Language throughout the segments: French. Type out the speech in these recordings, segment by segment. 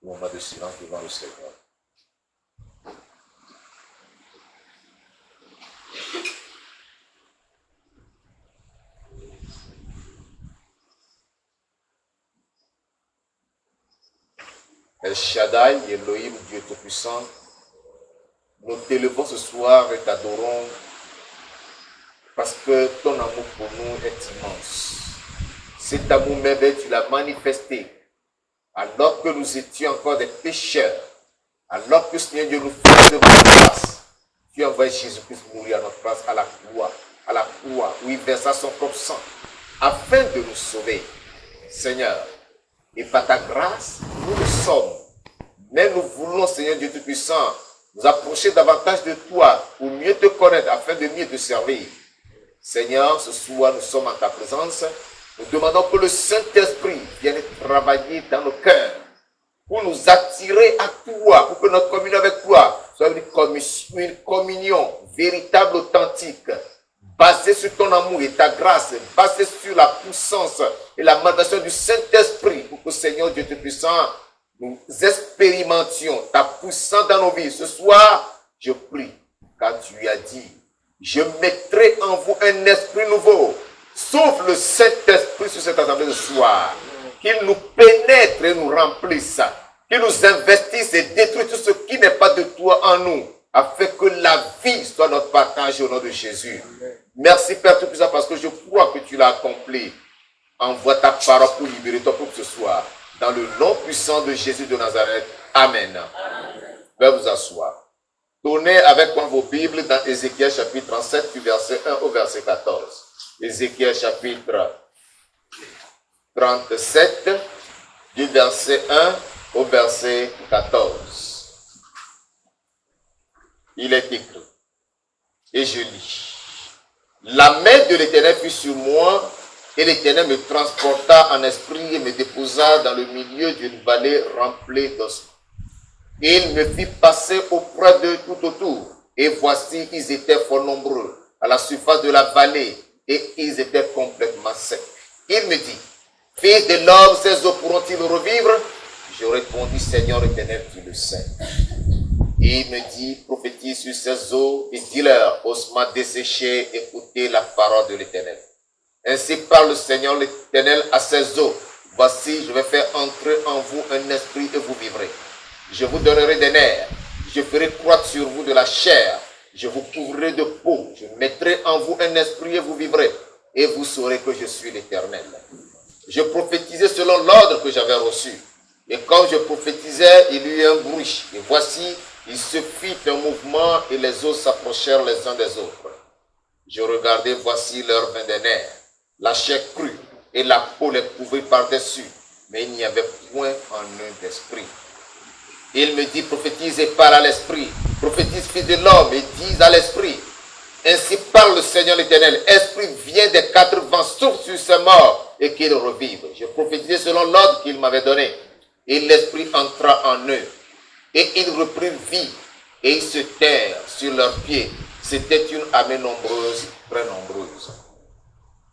moment de silence devant le Seigneur. El Shaddai, Elohim, Dieu Tout-Puissant, nous t'élevons ce soir et t'adorons parce que ton amour pour nous est immense. Cet amour merveilleux, tu l'as manifesté alors que nous étions encore des pécheurs, alors que Seigneur Dieu nous faisait de votre grâce. Tu as envoyé Jésus-Christ mourir à notre place à la croix, où il versa son propre sang, afin de nous sauver. Seigneur, et par ta grâce, nous le sommes. Mais nous voulons, Seigneur Dieu Tout-Puissant, nous approcher davantage de toi pour mieux te connaître, afin de mieux te servir. Seigneur, ce soir, nous sommes en ta présence. Nous demandons que le Saint-Esprit vienne travailler dans nos cœurs pour nous attirer à toi, pour que notre communion avec toi soit une communion véritable, authentique, basée sur ton amour et ta grâce, basée sur la puissance et la manifestation du Saint-Esprit, pour que, Seigneur Dieu Tout-Puissant, nous expérimentions ta puissance dans nos vies. Ce soir, je prie, car tu as dit, je mettrai en vous un esprit nouveau. Sauve le Saint-Esprit sur cette assemblée de soir. Qu'il nous pénètre et nous remplisse. Qu'il nous investisse et détruise tout ce qui n'est pas de toi en nous. Afin que la vie soit notre partage au nom de Jésus. Merci Père Tout-Puissant parce que je crois que tu l'as accompli. Envoie ta parole pour libérer ton peuple ce soir. Dans le nom puissant de Jésus de Nazareth. Amen. Veuillez vous asseoir. Tournez avec moi vos Bibles dans Ézéchiel chapitre 37 du verset 1 au verset 14. Ézéchiel chapitre 37 du verset 1 au verset 14. Il est écrit, et je lis. La main de l'Éternel fut sur moi, et l'Éternel me transporta en esprit et me déposa dans le milieu d'une vallée remplie d'ossements. Il me fit passer auprès d'eux tout autour, et voici, ils étaient fort nombreux à la surface de la vallée, et ils étaient complètement secs. Il me dit, fils de l'homme, ces eaux pourront-ils revivre? Je répondis, Seigneur éternel, tu le sais. Il me dit, prophétise sur ces eaux et dis-leur, ossements desséchés, écoutez la parole de l'Éternel. Ainsi parle le Seigneur l'Éternel à ces eaux. Voici, je vais faire entrer en vous un esprit et vous vivrez. Je vous donnerai des nerfs, je ferai croître sur vous de la chair, je vous couvrirai de peau, je mettrai en vous un esprit et vous vivrez, et vous saurez que je suis l'Éternel. Je prophétisais selon l'ordre que j'avais reçu, et comme je prophétisais, il y eut un bruit, et voici, il se fit un mouvement, et les os s'approchèrent les uns des autres. Je regardais, voici leur vin des nerfs, la chair crue, et la peau les couvrit par-dessus, mais il n'y avait point en eux d'esprit. Il me dit, prophétise et parle à l'esprit. Prophétise, fils de l'homme, et dis à l'esprit. Ainsi parle le Seigneur l'Éternel. Esprit, viens des quatre vents, souffle sur ces morts, et qu'ils revivent. Je prophétisais selon l'ordre qu'il m'avait donné. Et l'esprit entra en eux. Et ils reprirent vie. Et ils se terrent sur leurs pieds. C'était une armée nombreuse, très nombreuse.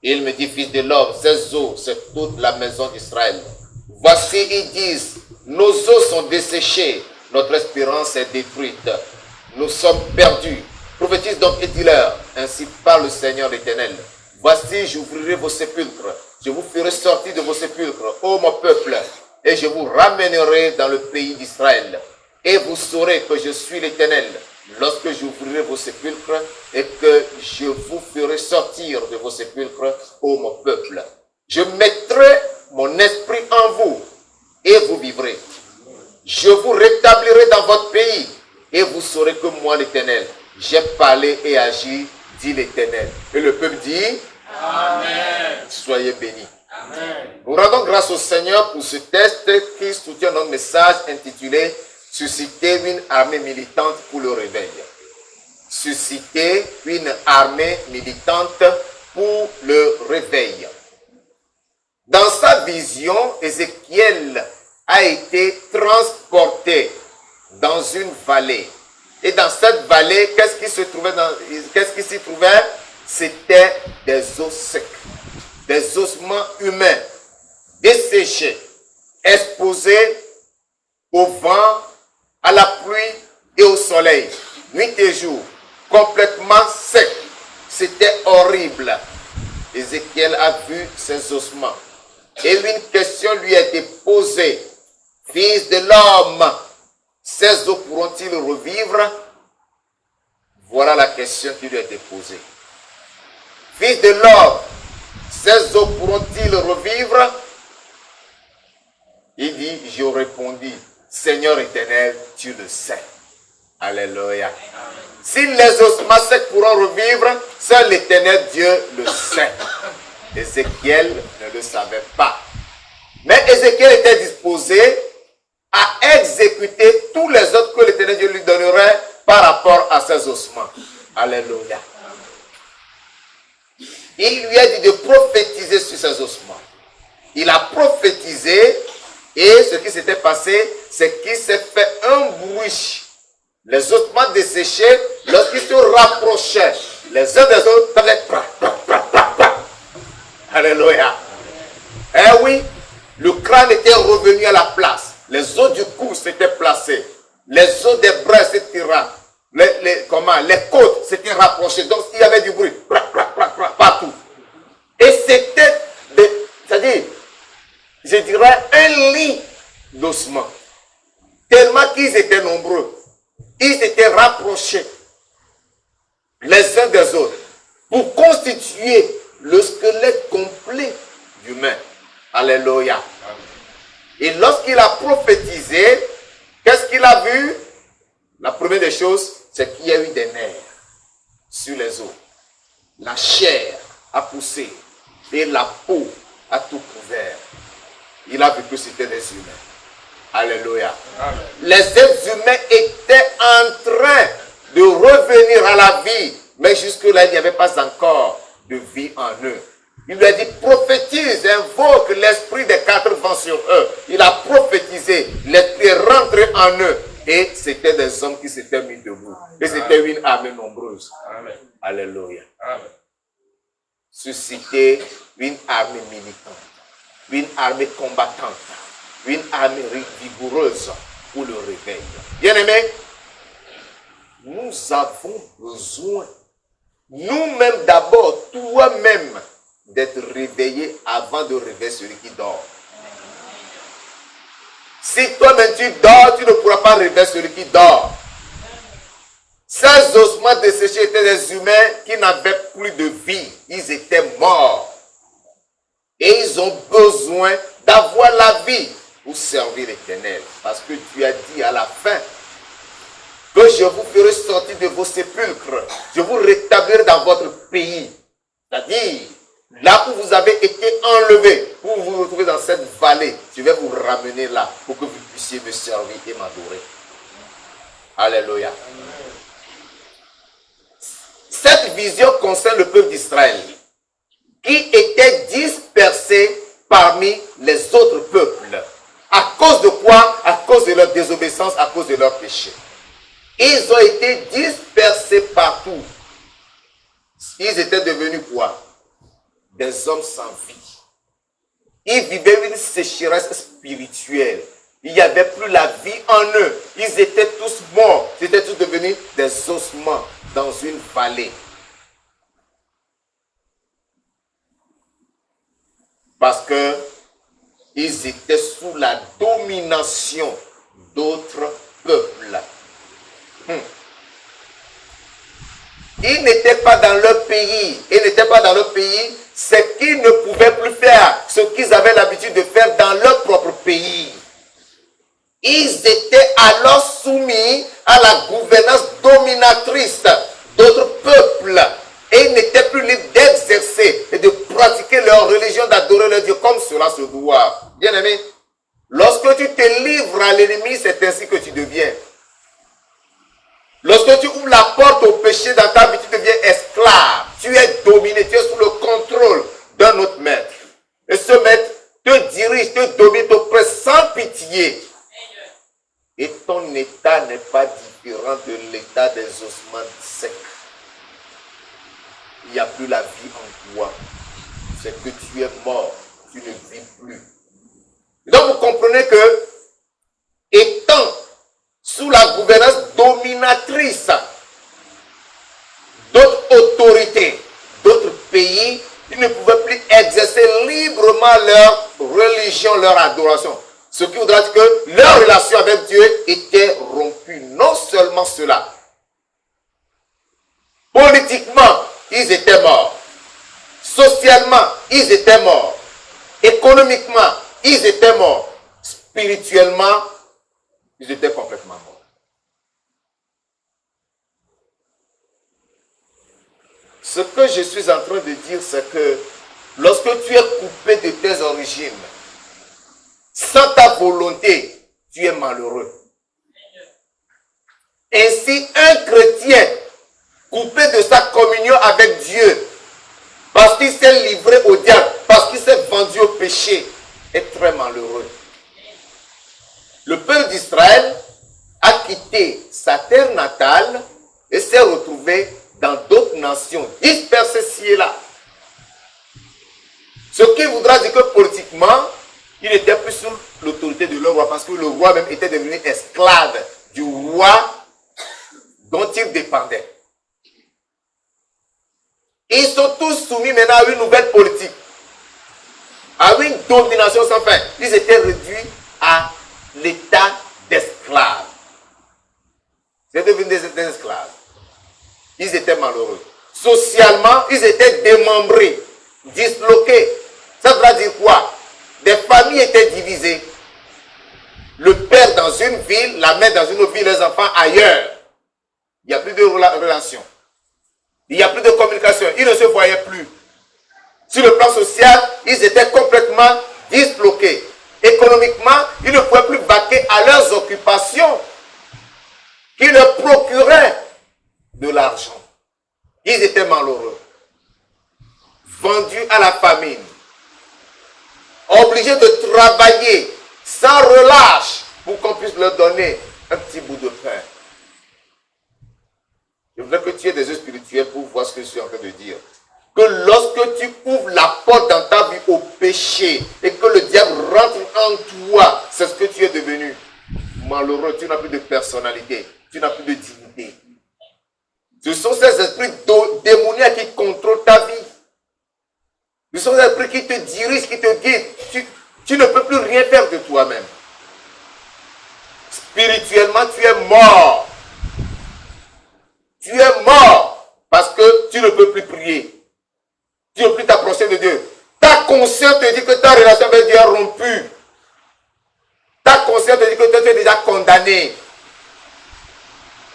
Il me dit, fils de l'homme, ces eaux, c'est toute la maison d'Israël. Voici, ils disent, nos os sont desséchés, notre espérance est détruite, nous sommes perdus. Prophétise donc et dis-leur, ainsi parle le Seigneur l'Éternel. Voici, j'ouvrirai vos sépulcres, je vous ferai sortir de vos sépulcres, ô mon peuple, et je vous ramènerai dans le pays d'Israël. Et vous saurez que je suis l'Éternel, lorsque j'ouvrirai vos sépulcres, et que je vous ferai sortir de vos sépulcres, ô mon peuple. Je mettrai mon esprit en vous, et vous vivrez. Je vous rétablirai dans votre pays, et vous saurez que moi, l'Éternel, j'ai parlé et agi, dit l'Éternel. Et le peuple dit, Amen. Soyez bénis. Amen. Nous rendons grâce au Seigneur pour ce texte qui soutient notre message intitulé « Susciter une armée militante pour le réveil ». Susciter une armée militante pour le réveil. Dans sa vision, Ézéchiel a été transporté dans une vallée. Et dans cette vallée, qu'est-ce qui s'y trouvait? C'était des os secs, des ossements humains, desséchés, exposés au vent, à la pluie et au soleil, nuit et jour, complètement sec. C'était horrible. Ézéchiel a vu ses ossements. Et une question lui a été posée. Fils de l'homme, ces os pourront-ils revivre? Voilà la question qui lui a été posée. Fils de l'homme, ces os pourront-ils revivre? Il dit, je répondis, Seigneur éternel, tu le sais. Alléluia. Si les ossements secs pourront revivre, seul l'éternel Dieu le sait. Ézéchiel ne le savait pas. Mais Ézéchiel était disposé à exécuter tous les autres que l'éternel Dieu lui donnerait par rapport à ses ossements. Alléluia. Il lui a dit de prophétiser sur ses ossements. Il a prophétisé et ce qui s'était passé, c'est qu'il s'est fait un bruit. Les ossements desséchés, lorsqu'ils se rapprochaient les uns des autres, ça faisait crac, crac, crac, crac, crac. Alléluia. Eh oui, le crâne était revenu à la place. Les os du cou s'étaient placés. Les os des bras, etc. Les côtes s'étaient rapprochées. Donc, il y avait du bruit. Crac, crac, crac, crac, partout. Et c'était, c'est-à-dire, je dirais, un lit d'ossements. Tellement qu'ils étaient nombreux. Ils s'étaient rapprochés les uns des autres pour constituer le squelette complet d'humain. Alléluia. Et lorsqu'il a prophétisé, qu'est-ce qu'il a vu? La première des choses, c'est qu'il y a eu des nerfs sur les os. La chair a poussé et la peau a tout couvert. Il a vu que c'était des humains. Alléluia. Amen. Les êtres humains étaient en train de revenir à la vie, mais jusque-là, il n'y avait pas encore de vie en eux. Il lui a dit, prophétise, invoque l'esprit des quatre vents sur eux. Il a prophétisé, l'esprit est rentré en eux. Et c'était des hommes qui s'étaient mis debout. Et c'était une armée nombreuse. Amen. Alléluia. Amen. Susciter une armée militante, une armée combattante, une armée vigoureuse pour le réveil. Bien-aimés, nous avons besoin, nous-mêmes d'abord, toi-même, d'être réveillé avant de réveiller celui qui dort. Si toi-même tu dors, tu ne pourras pas réveiller celui qui dort. Ces ossements desséchés étaient des humains qui n'avaient plus de vie. Ils étaient morts. Et ils ont besoin d'avoir la vie pour servir l'Éternel. Parce que Dieu a dit à la fin que je vous ferai sortir de vos sépulcres. Je vous rétablirai dans votre pays. C'est-à-dire, là où vous avez été enlevés, où vous vous retrouvez dans cette vallée, je vais vous ramener là pour que vous puissiez me servir et m'adorer. Alléluia. Cette vision concerne le peuple d'Israël qui était dispersé parmi les autres peuples. À cause de quoi? À cause de leur désobéissance, à cause de leur péché. Ils ont été dispersés partout. Ils étaient devenus quoi? Des hommes sans vie. Ils vivaient une sécheresse spirituelle. Il n'y avait plus la vie en eux. Ils étaient tous morts. Ils étaient tous devenus des ossements dans une vallée. Parce que ils étaient sous la domination d'autres peuples. Ils n'étaient pas dans leur pays. Ils n'étaient pas dans leur pays. C'est qu'ils ne pouvaient plus faire ce qu'ils avaient l'habitude de faire dans leur propre pays. Ils étaient alors soumis à la gouvernance dominatrice d'autres peuples. Et ils n'étaient plus libres d'exercer et de pratiquer leur religion, d'adorer leur Dieu comme cela se doit. Bien aimé, lorsque tu te livres à l'ennemi, c'est ainsi que tu deviens. Lorsque tu ouvres la porte au péché dans ta vie, tu deviens esclave. Tu es dominé, tu es sous le contrôle d'un autre maître. Et ce maître te dirige, te domine, te presse sans pitié. Et ton état n'est pas différent de l'état des ossements secs. Il n'y a plus la vie en toi. C'est que tu es mort, tu ne vis plus. Et donc vous comprenez que, étant dominatrices, d'autres autorités, d'autres pays, ils ne pouvaient plus exercer librement leur religion, leur adoration. Ce qui voudra dire que leur relation avec Dieu était rompue. Non seulement cela, politiquement, ils étaient morts. Socialement, ils étaient morts. Économiquement, ils étaient morts. Spirituellement, ils étaient complètement morts. Ce que je suis en train de dire, c'est que lorsque tu es coupé de tes origines, sans ta volonté, tu es malheureux. Ainsi, un chrétien coupé de sa communion avec Dieu, parce qu'il s'est livré au diable, parce qu'il s'est vendu au péché, est très malheureux. Le peuple d'Israël a quitté sa terre natale et s'est retrouvé dans d'autres nations, dispersées ci et là. Ce qui voudra dire que politiquement, il n'était plus sous l'autorité de leur roi, parce que le roi même était devenu esclave du roi dont il dépendait. Ils sont tous soumis maintenant à une nouvelle politique, à une domination sans fin. Ils étaient réduits à l'état d'esclaves. Ils étaient devenus des esclaves. Ils étaient malheureux. Socialement, ils étaient démembrés, disloqués. Ça veut dire quoi? Des familles étaient divisées. Le père dans une ville, la mère dans une autre ville, les enfants ailleurs. Il n'y a plus de relation. Il n'y a plus de communication. Ils ne se voyaient plus. Sur le plan social, ils étaient complètement disloqués. Économiquement, ils ne pouvaient plus vaquer à leurs occupations qui leur procuraient de l'argent. Ils étaient malheureux. Vendus à la famine. Obligés de travailler sans relâche pour qu'on puisse leur donner un petit bout de pain. Je voudrais que tu aies des yeux spirituels pour voir ce que je suis en train de dire. Que lorsque tu ouvres la porte dans ta vie au péché et que le diable rentre en toi, c'est ce que tu es devenu. Malheureux, tu n'as plus de personnalité, tu n'as plus de dignité. Ce sont ces esprits démoniaques qui contrôlent ta vie. Ce sont ces esprits qui te dirigent, qui te guident. Tu ne peux plus rien faire de toi-même. Spirituellement, tu es mort. Tu es mort parce que tu ne peux plus prier. Tu ne peux plus t'approcher de Dieu. Ta conscience te dit que ta relation avec Dieu est rompue. Ta conscience te dit que tu es déjà condamné.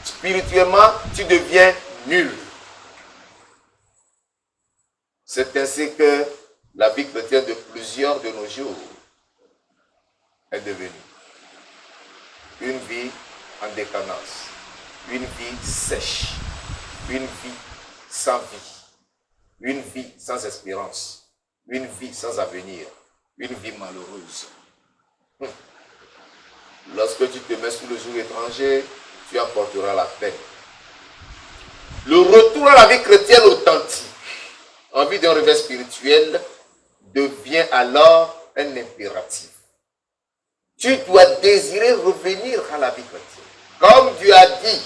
Spirituellement, tu deviens nul. C'est ainsi que la vie chrétienne de plusieurs de nos jours est devenue une vie en décadence, une vie sèche, une vie sans vie, une vie sans espérance, une vie sans avenir, une vie malheureuse. Lorsque tu te mets sous le joug étranger, tu apporteras la peine. Le retour à la vie chrétienne authentique, en vue d'un réveil spirituel, devient alors un impératif. Tu dois désirer revenir à la vie chrétienne. Comme Dieu a dit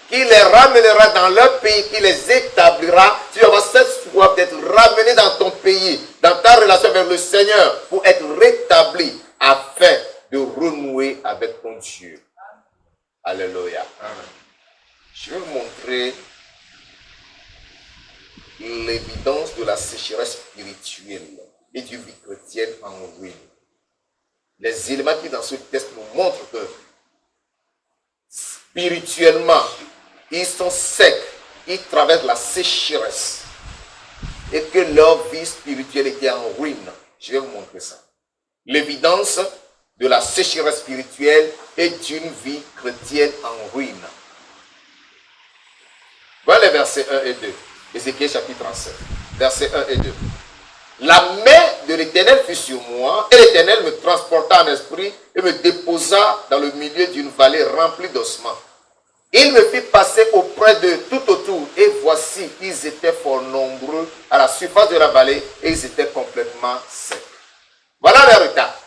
qu'il les ramènera dans leur pays, qu'il les établira, tu vas avoir cette soif d'être ramené dans ton pays, dans ta relation avec le Seigneur, pour être rétabli afin de renouer avec ton Dieu. Alléluia. Amen. Je vais vous montrer l'évidence de la sécheresse spirituelle et du vie chrétienne en ruine. Les éléments qui dans ce texte nous montrent que spirituellement, ils sont secs, ils traversent la sécheresse et que leur vie spirituelle était en ruine. Je vais vous montrer ça. L'évidence de la sécheresse spirituelle et d'une vie chrétienne en ruine. Voilà les versets 1 et 2. Ézéchiel chapitre 37, versets 1 et 2. La main de l'Éternel fut sur moi, et l'Éternel me transporta en esprit et me déposa dans le milieu d'une vallée remplie d'ossements. Il me fit passer auprès d'eux tout autour, et voici, ils étaient fort nombreux à la surface de la vallée, et ils étaient complètement secs. Voilà leur état.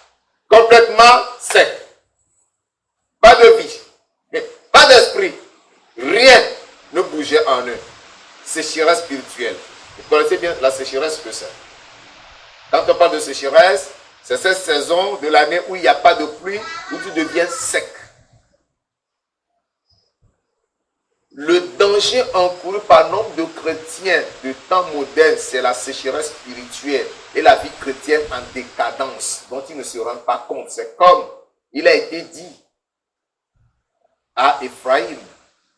Complètement secs. Pas de vie, pas d'esprit, en eux. Sécheresse spirituelle. Vous connaissez bien la sécheresse que c'est. Quand on parle de sécheresse, c'est cette saison de l'année où il n'y a pas de pluie, où tu deviens sec. Le danger encouru par nombre de chrétiens de temps moderne, c'est la sécheresse spirituelle et la vie chrétienne en décadence, dont ils ne se rendent pas compte. C'est comme il a été dit à Éphraïm,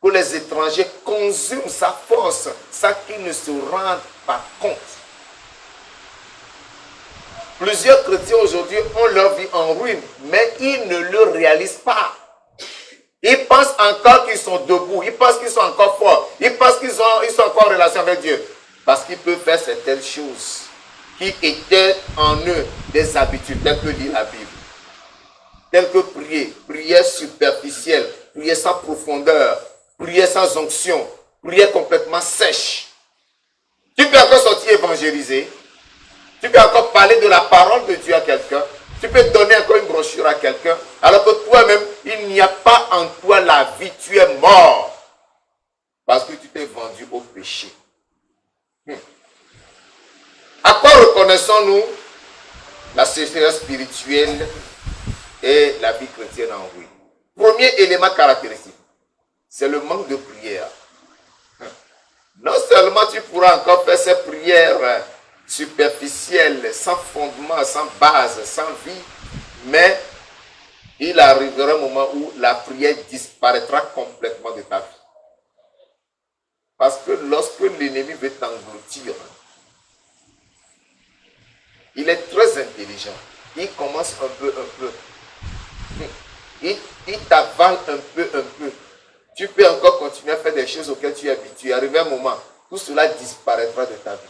que les étrangers consument sa force, sans qu'ils ne se rendent pas compte. Plusieurs chrétiens aujourd'hui ont leur vie en ruine, mais ils ne le réalisent pas. Ils pensent encore qu'ils sont debout, ils pensent qu'ils sont encore forts, ils pensent qu'ils sont encore en relation avec Dieu. Parce qu'ils peuvent faire certaines choses qui étaient en eux des habitudes, telles que lire la Bible, telles que prier, prière superficielle, prière sans profondeur, prière sans onction, prière complètement sèche. Tu peux encore sortir évangéliser, tu peux encore parler de la parole de Dieu à quelqu'un, tu peux donner encore une brochure à quelqu'un, alors que toi-même, il n'y a pas en toi la vie, tu es mort. Parce que tu t'es vendu au péché. À quoi reconnaissons-nous la sécheresse spirituelle et la vie chrétienne en ruine? Premier élément caractéristique, c'est le manque de prière. Non seulement tu pourras encore faire ces prières superficielles, sans fondement, sans base, sans vie, mais il arrivera un moment où la prière disparaîtra complètement de ta vie. Parce que lorsque l'ennemi veut t'engloutir, il est très intelligent. Il commence un peu. Il t'avale un peu. Tu peux encore continuer à faire des choses auxquelles tu es habitué. Arrivé un moment, tout cela disparaîtra de ta vie.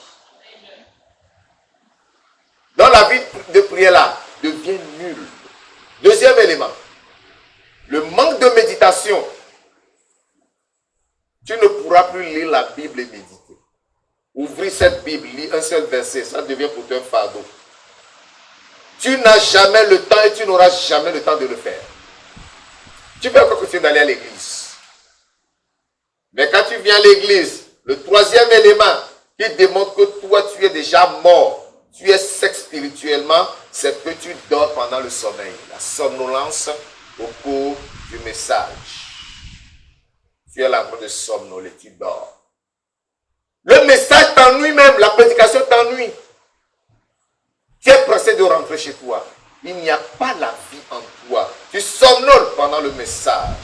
Dans la vie de prière là, devient nulle. Deuxième élément, le manque de méditation. Tu ne pourras plus lire la Bible et méditer. Ouvrir cette Bible, lire un seul verset, ça devient pour toi un fardeau. Tu n'as jamais le temps et tu n'auras jamais le temps de le faire. Tu peux encore continuer d'aller à l'église. Mais quand tu viens à l'église, le troisième élément qui démontre que toi tu es déjà mort, tu es sec spirituellement, c'est que tu dors pendant le sommeil. La somnolence au cours du message. Tu es là en train de somnoler, tu dors. Le message t'ennuie même, la prédication t'ennuie. Tu es pressé de rentrer chez toi. Il n'y a pas la vie en toi. Tu somnoles pendant le message.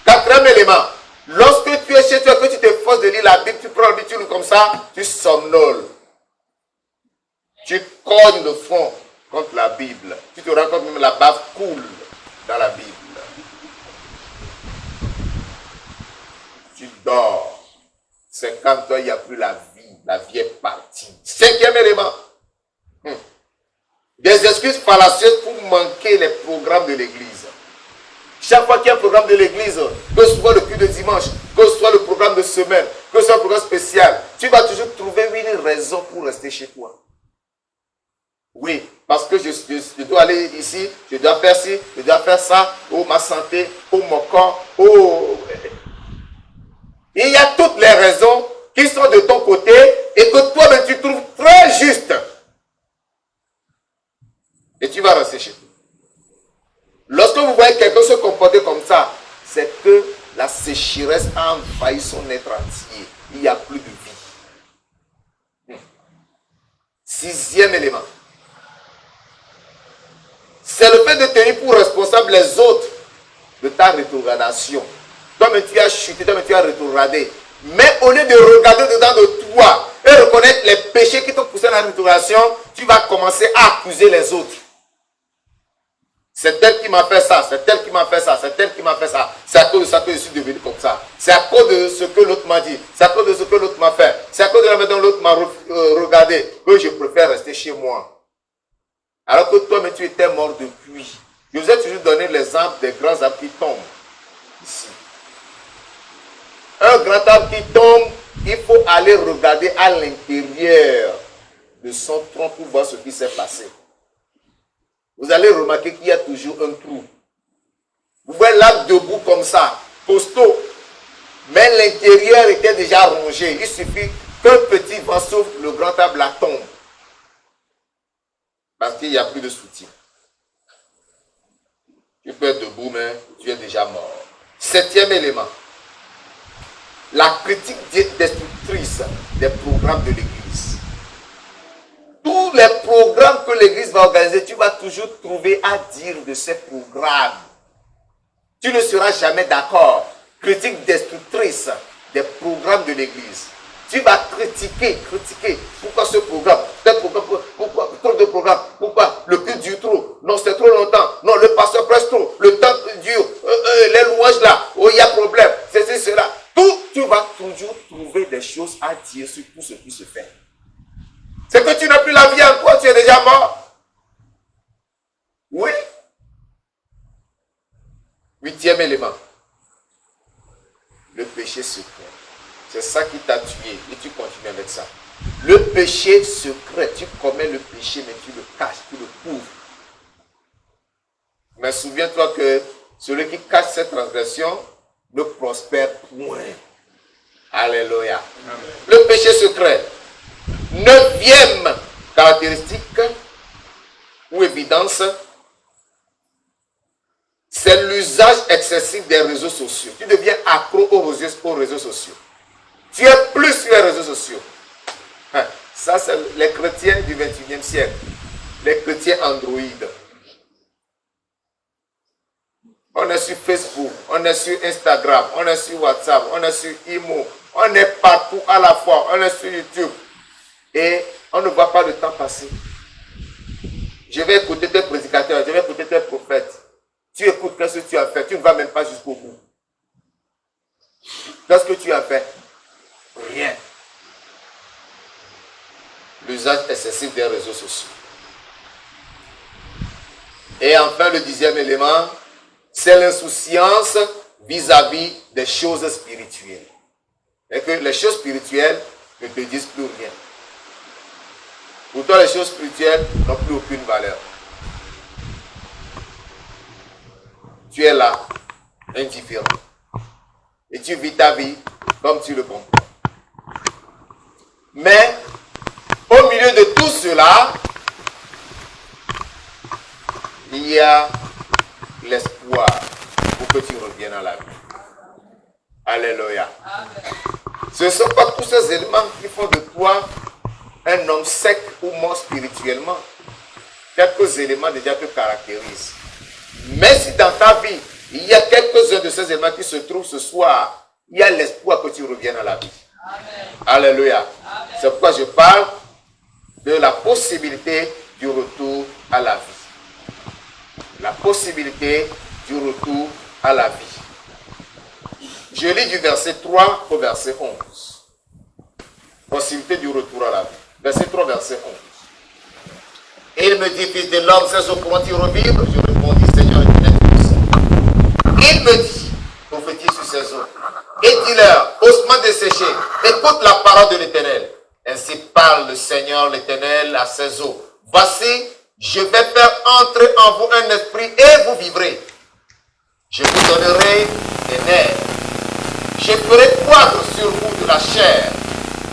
Quatrième élément, lorsque tu es chez toi, que tu t'efforces de lire la Bible, tu prends l'habitude comme ça, tu somnoles. Tu cognes le front contre la Bible. Tu te rends compte même la bave coule dans la Bible. Tu dors. C'est quand toi, il n'y a plus la vie. La vie est partie. Cinquième élément. Des excuses fallacieuses pour manquer les programmes de l'église. Chaque fois qu'il y a un programme de l'église, que ce soit le culte de dimanche, que ce soit le programme de semaine, que ce soit un programme spécial, tu vas toujours trouver une raison pour rester chez toi. Oui, parce que je dois aller ici, je dois faire ci, je dois faire ça, oh ma santé, oh mon corps, oh... Il y a toutes les raisons qui sont de ton côté et que toi-même tu trouves très juste. Et tu vas rester chez toi. Lorsque vous voyez quelqu'un se comporter comme ça, c'est que la sécheresse a envahi son être entier. Il n'y a plus de vie. Sixième élément. C'est le fait de tenir pour responsable les autres de ta rétrogradation. Toi-même tu as chuté, toi-même tu as rétrogradé. Mais au lieu de regarder dedans de toi et reconnaître les péchés qui t'ont poussé à la rétrogradation, tu vas commencer à accuser les autres. C'est elle qui m'a fait ça, c'est elle qui m'a fait ça, c'est elle qui m'a fait ça. C'est à cause de ça que je suis devenu comme ça. C'est à cause de ce que l'autre m'a dit. C'est à cause de ce que l'autre m'a fait. C'est à cause de la manière dont l'autre m'a regardé que je préfère rester chez moi. Alors que toi-même tu étais mort depuis. Je vous ai toujours donné l'exemple des grands arbres qui tombent. Ici. Un grand arbre qui tombe, il faut aller regarder à l'intérieur de son tronc pour voir ce qui s'est passé. Vous allez remarquer qu'il y a toujours un trou. Vous voyez l'arbre debout comme ça, costaud. Mais l'intérieur était déjà rongé. Il suffit qu'un petit vent souffle, le grand arbre la tombe. Parce qu'il n'y a plus de soutien. Tu peux être debout, mais tu es déjà mort. 7e élément. La critique destructrice des programmes de l'Église. Tous les programmes que l'Église va organiser, tu vas toujours trouver à dire de ces programmes. Tu ne seras jamais d'accord. Critique destructrice des programmes de l'Église. Tu vas critiquer. Pourquoi ce programme? Pourquoi trop de programmes? Pourquoi le culte dure trop? Non, c'est trop longtemps. Non, le pasteur presse trop. Le temps dure. Les louanges là. Oh, il y a problème. C'est cela. Tu vas toujours trouver des choses à dire sur tout ce qui se fait. C'est que tu n'as plus la vie en toi, tu es déjà mort. Oui. 8e élément. Le péché secret. C'est ça qui t'a tué et tu continues avec ça. Le péché secret, tu commets le péché mais tu le caches, tu le couvres. Mais souviens-toi que celui qui cache cette transgression ne prospère point. Alléluia. Amen. Le péché secret. 9e caractéristique ou évidence, c'est l'usage excessif des réseaux sociaux. Tu deviens accro aux réseaux sociaux. Tu es plus sur les réseaux sociaux. Ça, c'est les chrétiens du 21e siècle. Les chrétiens Android. On est sur Facebook, on est sur Instagram, on est sur WhatsApp, on est sur Imo. On est partout à la fois. On est sur YouTube. Et on ne voit pas le temps passer. Je vais écouter tes prédicateurs, je vais écouter tes prophètes. Tu écoutes qu'est-ce que tu as fait. Tu ne vas même pas jusqu'au bout. Qu'est-ce que tu as fait? Rien. L'usage excessif des réseaux sociaux. Et enfin, le 10e élément, c'est l'insouciance vis-à-vis des choses spirituelles. Et que les choses spirituelles ne te disent plus rien. Pour toi, les choses spirituelles n'ont plus aucune valeur. Tu es là, indifférent. Et tu vis ta vie comme tu le comprends. Mais, au milieu de tout cela, il y a l'espoir pour que tu reviennes à la vie. Alléluia. Amen. Ce ne sont pas tous ces éléments qui font de toi un homme sec ou mort spirituellement. Quelques éléments déjà te caractérisent. Mais si dans ta vie, il y a quelques-uns de ces éléments qui se trouvent ce soir, il y a l'espoir que tu reviennes à la vie. Amen. Alléluia. C'est pourquoi je parle de la possibilité du retour à la vie. La possibilité du retour à la vie. Je lis du verset 3 au verset 11. Possibilité du retour à la vie. Verset 3, verset 11. Et il me dit, fils de l'homme, c'est au comment tu revivre? Je répondis, Seigneur, il me dit, prophétise sur ces eaux. Et dis-leur, osement desséché, écoute la parole de l'Éternel. Ainsi parle le Seigneur l'Éternel à ces eaux. Voici, je vais faire entrer en vous un esprit et vous vivrez. Je vous donnerai des nerfs. Je ferai croître sur vous de la chair.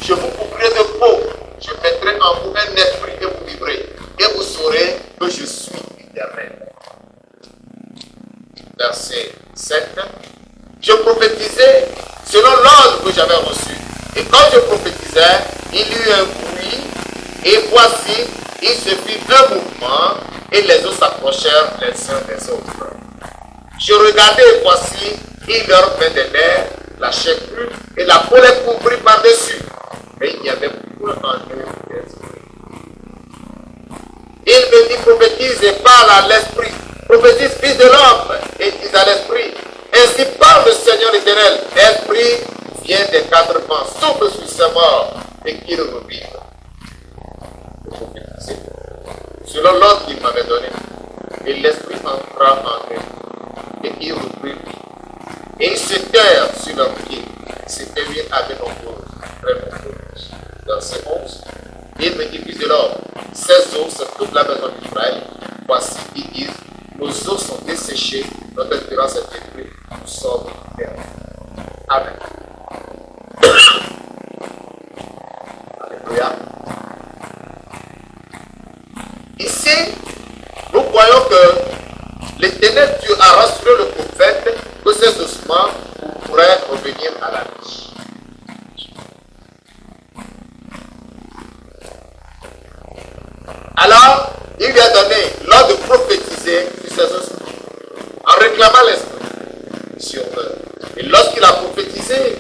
Je vous couvrirai de peau. Je mettrai en vous un esprit et vous vivrez. Et vous saurez que je suis l'Éternel. Verset 7. Je prophétisais selon l'ordre que j'avais reçu. Et quand je prophétisais, il y eut un bruit. Et voici, il se fit un mouvement. Et les eaux s'approchèrent les uns des autres. Je regardais et voici, il leur vint des nerfs, la chair crue, et la peau les couvrit par-dessus. Et il n'y avait point en eux d'esprit. Il me dit, prophétise et parle à l'esprit. Prophétise, fils de l'homme, et dis à l'esprit. Ainsi parle le Seigneur l'Éternel. Esprit vient des 4 vents, souffle sur ses morts, et qu'il revive. Selon l'ordre qu'il m'avait donné. Et l'esprit entra en eux. Et ils reprirent. Et ils se terrent sur leurs pieds. C'était lui avec nombreux, très nombreux. Verset 11. Il me dit, fils de l'homme, ces eaux, c'est toute la maison d'Israël. Voici, ils disent, nos eaux sont desséchées, notre espérance est détruite, nous sommes perdus. Amen. ici, nous voyons que l'Éternel Dieu a rassuré le prophète que ces ossements pourraient revenir à la vie. Alors, il lui a donné l'ordre de prophétiser sur ces ossements, en réclamant l'esprit sur eux. Et lorsqu'il a prophétisé,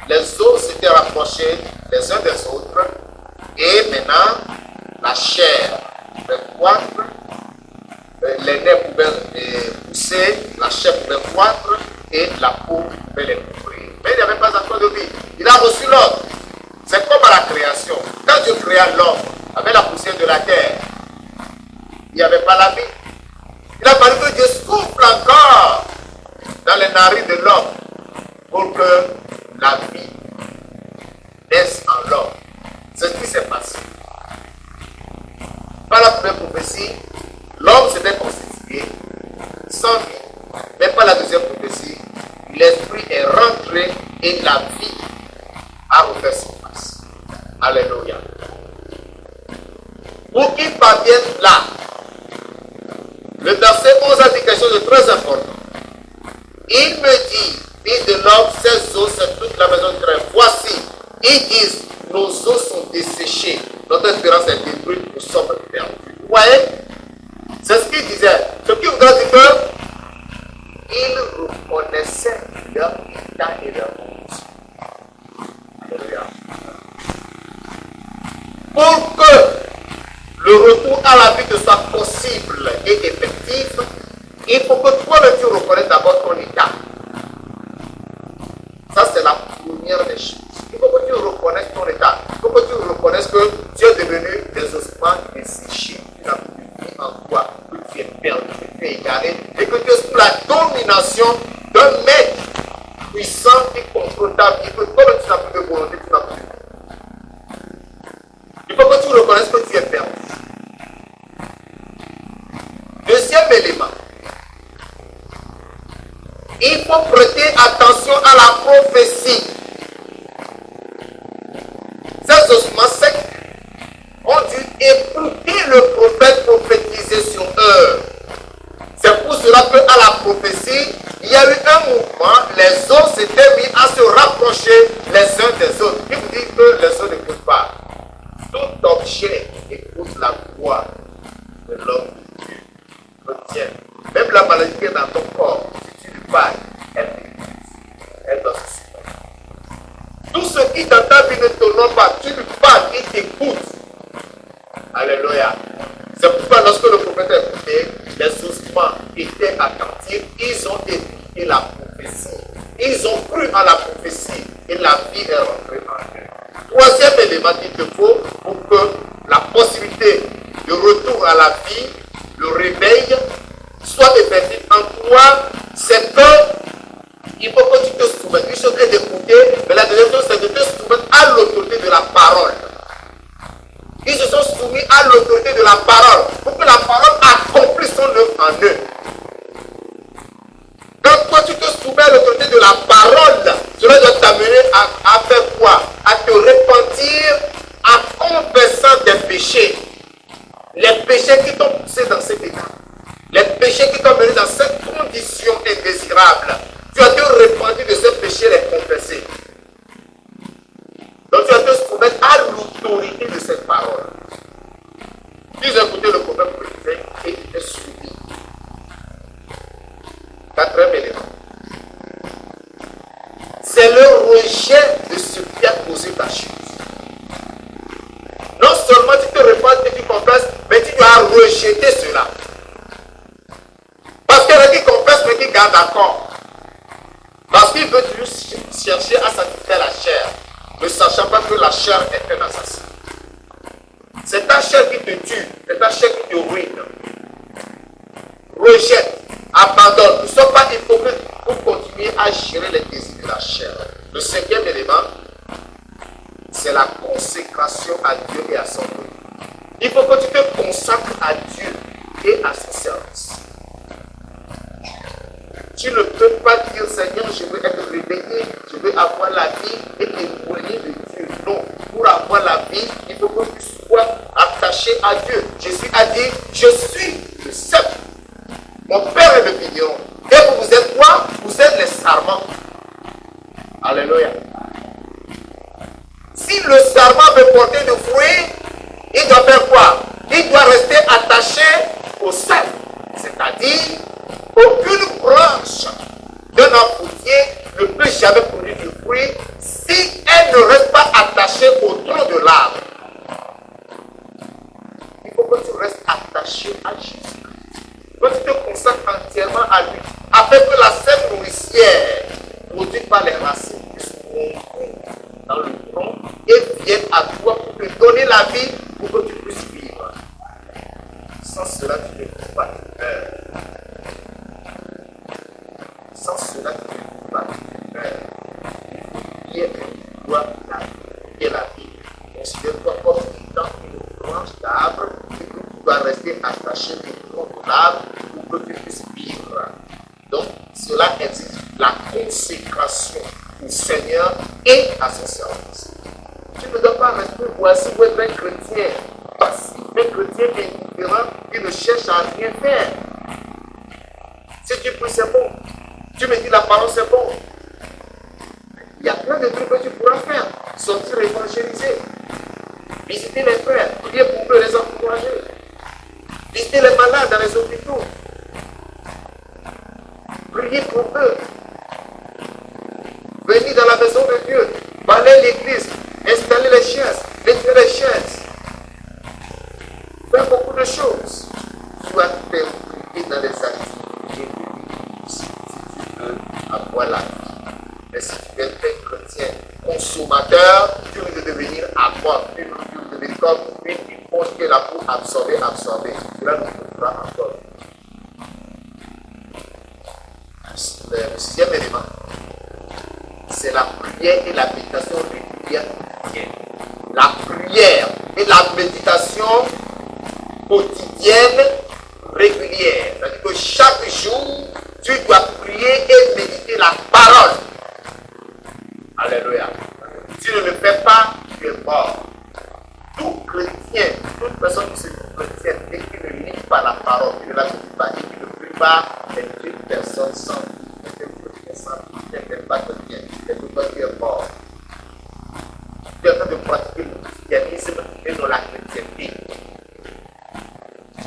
les os s'étaient rapprochés les uns des autres, et maintenant, la chair pouvait croître, les nerfs pouvaient pousser, la chair pouvait croître, et la peau pouvait les couvrir. Mais il n'y avait pas encore de vie. Il a reçu l'ordre. C'est comme à la création. Quand Dieu créa l'homme avec la poussière de la terre, il n'y avait pas la vie. Il a fallu que Dieu souffle encore dans les narines de l'homme pour que la vie naisse en l'homme. C'est ce qui s'est passé. Par la première prophétie, l'homme s'était constitué sans vie. Mais par la deuxième prophétie, l'esprit est rentré et la vie a refait surface. Alléluia. Pour qu'il parvienne là, le verset 11 a dit quelque chose de très important. Il me dit, fils de l'homme, ces os, c'est toute la maison de Israël. Voici, ils disent, nos os sont desséchés, notre espérance est détruite, nous sommes perdus. Vous voyez? C'est ce qu'il disait. Ce qui voudrait dire qu'ils reconnaissaient leur état et leur condition. Alléluia. Pour que le retour à la vie soit possible et effectif, il faut que toi-même tu reconnaisses d'abord ton état. Ça, c'est la première des choses. Il faut que tu reconnaisses ton état. Il faut que tu reconnaisses que tu es devenu des ossements desséchés. Tu n'as plus de vie en toi, que tu es perdu, que tu es égaré, et que tu es sous la domination d'un maître puissant qui contrôle ta vie, que toi-même tu n'as plus de volonté, tu n'as plus de vie. Il faut que tu reconnaisses que tu es perdu. Deuxième élément, il faut prêter attention à la prophétie. Ces ossements secs ont dû écouter le prophète prophétiser sur eux. C'est pour cela qu'à la prophétie, il y a eu un mouvement, les os s'étaient mis à se rapprocher les uns des autres. Il vous dit que les os n'écoutent pas. Tout objet écoute la voix de l'homme de Dieu. Retiens. Même la maladie qui est dans ton corps, si tu lui parles, elle t'écoute. Elle doit se supporter. Tout ce qui dans ta vie ne t'honore pas, tu lui parles, il t'écoute. Alléluia. C'est pourquoi lorsque le prophète a écouté, les ossements étaient attentifs, ils ont écouté la prophétie. Ils ont cru à la prophétie et la vie est rentrée en eux. Troisième élément qu'il te faut pour que la possibilité de retour à la vie, le réveil, soit effectif en toi, c'est que il faut que tu te soumettes. Une chose est d'écouter, mais la deuxième chose c'est de te soumettre à l'autorité de la parole. Ils se sont soumis à l'autorité de la parole pour que la parole accomplisse son œuvre en eux. Quand toi tu te soumets à l'autorité de la parole, cela doit t'amener à faire quoi? À te repentir en confessant tes péchés. Les péchés qui t'ont poussé dans cet état. Les péchés qui t'ont mené dans cette condition indésirable. Tu as te repentir de ces péchés et les confesser. Donc tu vas te soumettre à l'autorité de cette parole. Tu as écouté le prophète préfet et tu t'es soumis. Quatrième élément. C'est le rejet de ce qui a causé ta chute. Non seulement tu te repentes et tu confesses, mais tu dois rejeter cela. Parce qu'il y en a qui confessent mais qui gardent encore. Parce qu'il veut toujours chercher à satisfaire la chair, ne sachant pas que la chair est un assassin. C'est ta chair qui te tue, c'est ta chair qui te ruine. Rejette, abandonne. Ne sois pas hypocrite pour continuer à gérer les désirs de la chair. Le cinquième élément, c'est la consécration à Dieu et à son œuvre. Il faut que tu te consacres à Dieu et à son service. Tu ne peux pas dire, Seigneur, je veux être réveillé, je veux avoir la vie et t'éloigner de Dieu. Non, pour avoir la vie, il faut que tu sois à ta attaché à Dieu. Jésus a dit, je suis le seul. Mon Père est le vigneron. Et vous êtes quoi? Vous êtes les sarments. Alléluia. Si le sarment veut porter de fruits, il doit faire quoi? Il doit rester attaché au sol. C'est-à-dire, aucune branche d'un arbre fruitier ne peut jamais produire de fruits si elle ne reste pas attachée au tronc de l'arbre. Il faut que tu restes attaché à Jésus. Que tu te consacres entièrement à lui, afin que la sève nourricière produite par les racines puisse monter dans le tronc et vienne à toi pour te donner la vie pour que tu puisses vivre. Sans cela, tu ne peux pas te faire. Sans cela, tu ne peux pas te faire. Il y a une toi la vie et la vie. Considère-toi comme étant une branche d'arbre et que tu dois rester attaché au tronc de l'arbre pour que tu puisses vivre. Donc, cela exige la consécration au Seigneur et à son service. Tu ne dois pas rester voici où être un chrétien passif, un chrétien indifférent qui ne cherche à rien faire. Si tu pries, c'est bon. Tu me dis la parole, c'est bon. Il y a plein de trucs que tu pourras faire. Sortir évangéliser. Visiter les frères. Prier pour eux, les encourager. Visiter les malades dans les hôpitaux. Prier pour eux. Venir dans la maison de Dieu. Balayer l'église. Installer les chaises. Mettre les chaises. Faire beaucoup de choses. Tu dois t'impliquer dans les activités de vie si tu veux avoir la vie. Mais si tu es un chrétien consommateur, tu veux devenir avoir, tu veux devenir comme une éponge qui est là pour absorber. Cela nous fera encore. Le sixième élément, c'est la prière et la méditation régulière. La prière et la méditation quotidienne régulière. C'est-à-dire que chaque jour, tu dois prier et méditer la parole. Alléluia. Si tu ne le fais pas, tu es mort. Tout chrétien, toute personne qui se dit chrétienne et qui ne lit pas la parole, qui ne la lit pas et qui ne prie pas, est une personne sans vie, est un chrétien sans vie, n'est pas chrétien, et que toi tu es mort. Tu es en train de pratiquer le christianisme et non la chrétienté.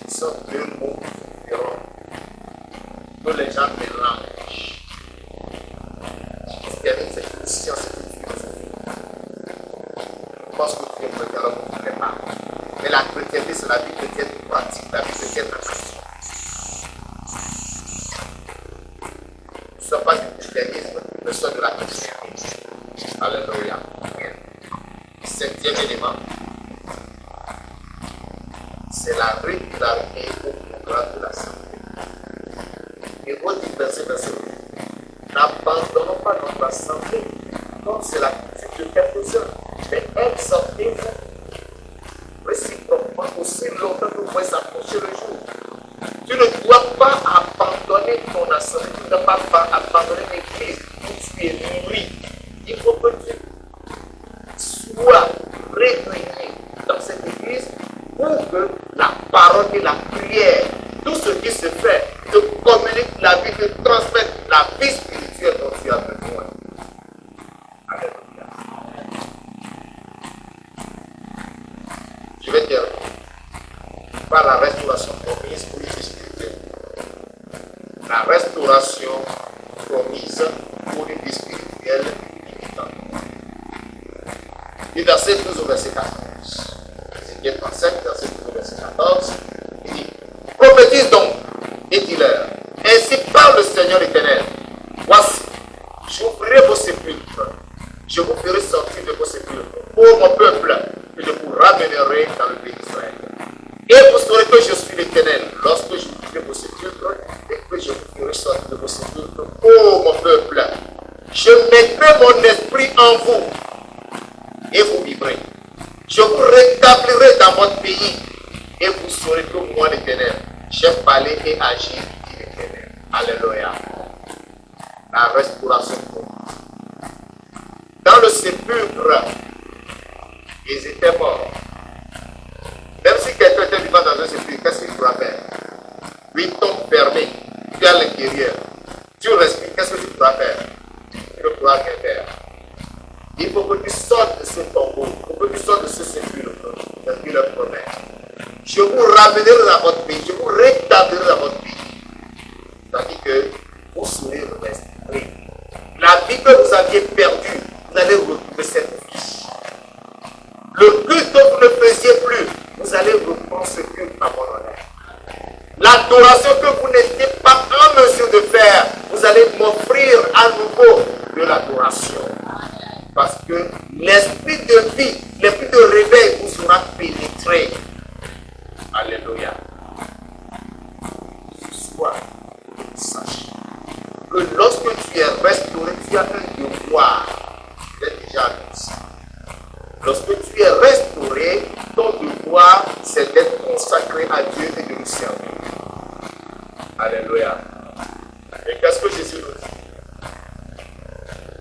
Ce sont deux mots différents que les gens mélangent. Le christianisme, c'est une science, c'est une philosophie. Je pense que tu es chrétien, alors que tu ne l'es pas. Mais la chrétienté, c'est la vie chrétienne pratique, la vie chrétienne en action. Ne sois pas du christianisme, mais sois de la chrétienté. Alléluia. Septième élément, c'est la régularité au programme de la santé. Et au verset, n'abandonnons pas notre santé, comme c'est la coutume de quelques-uns, mais exhortez-vous réciproquement aussi longtemps que vous pouvez s'approcher le jour. Tu ne dois pas abandonner ton assemblée, tu ne dois pas abandonner l'église où tu es nourri. Il faut que tu sois régulier dans cette église pour que la parole et la prière, tout ce qui se fait, te communique la vie, te transmette la vie spirituelle dont tu as besoin. Alléluia. Je vais terminer par la restauration promise pour une vie spirituelle. La restauration promise pour une vie spirituelle limitante. Du verset 12 au verset 14. Ézéchiel 37, verset 12 au verset 14. Il dit, prophétise donc, et dis-leur, ainsi parle le Seigneur éternel. Voici, j'ouvrirai vos sépulcres, je vous ferai sortir de vos sépulcres, ô mon peuple, et je vous ramènerai dans le pays d'Israël. Et vous saurez que je suis l'Éternel, lorsque j'ouvrirai vos sépulcres, et que je vous ferai sortir de vos sépulcres, ô mon peuple. Je mettrai mon esprit en vous, et vous vivrez. Je vous rétablirai dans votre pays, et vous saurez que moi, l'Éternel, j'ai parlé et agi, dit l'Éternel. Alléluia. La restauration. Dans le sépulcre, ils étaient morts. Même si étant vivant dans un esprit, qu'est-ce qu'il pourra faire? 8 tombes fermées, tu es à l'intérieur. Tu respires, qu'est-ce que tu pourras faire? Tu ne pourras rien faire. Il faut que tu sortes de ce tombeau, il faut que tu sortes de ce sépulcre, parce qu'il leur promet. Je vous ramènerai dans votre pays, je vous rétablirai dans votre pays. Tandis que vous serez restaurés. La vie que vous aviez perdue, vous allez retrouver cette vie. Le culte que vous ne faisiez plus, vous allez reprendre ce culte à mon honneur. L'adoration que vous n'étiez pas en mesure de faire, vous allez m'offrir à nouveau de l'adoration. Parce que l'esprit de vie, l'esprit de réveil vous sera pénétré. Alléluia. Ce soir, sache que lorsque tu es restauré, tu as un devoir. Tu es déjà annoncé. Lorsque tu es restauré, ton devoir, c'est d'être consacré à Dieu et de lui servir. Alléluia. Et qu'est-ce que Jésus nous dit?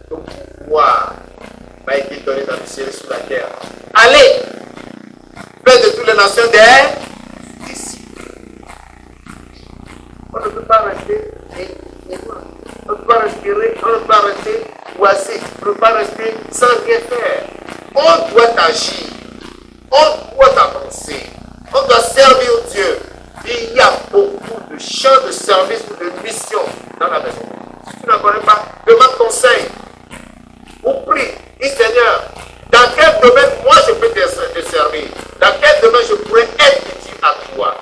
Ton pouvoir m'a été donné dans le ciel et sur la terre. Allez, faites de toutes les nations des disciples. On ne peut pas rester on ne peut pas respirer, on ne peut pas rester oisif, on ne peut pas rester sans rien faire. On doit agir, on doit avancer, on doit servir Dieu. Il y a beaucoup de champs de service ou de mission dans la maison. Si tu ne connais pas, demande conseil. Ou prie, dis Seigneur, dans quel domaine moi je peux te servir? Dans quel domaine je pourrais être utile à toi?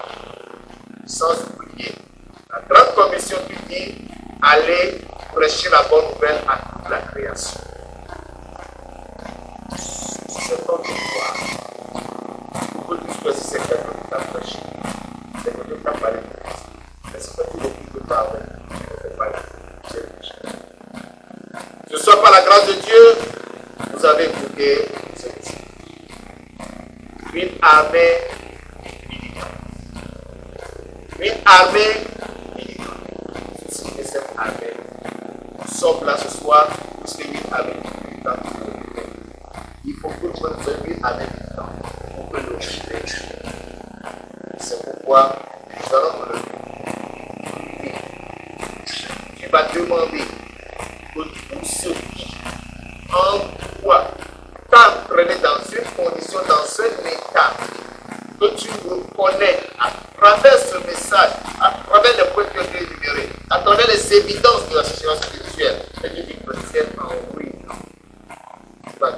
Sans oublier, la grande commission qui dit, allez prêcher la bonne nouvelle à toute la création. C'est ton devoir. Pour que tu choisisses quelqu'un qui t'a prêché. C'est que tu t'as parlé de Christ. Mais si tu n'occupes de parler, tu ne fais pas la vie. Ce soit par la grâce de Dieu, vous avez écouté ceci. Une armée militante. Une armée militante. Et cette armée, nous sommes là ce soir, parce qu'il y a une armée militante. Il faut que nous soyons une armée militante pour que nous vivions. C'est pourquoi nous allons nous lever. Tu vas demander que tout ce qui en toi t'entraîne dans une condition, dans un état que tu reconnais à travers ce message, à travers les points qui ont été énumérés, à travers les évidences de la situation spirituelle, et du chrétien en ruine. Tu vas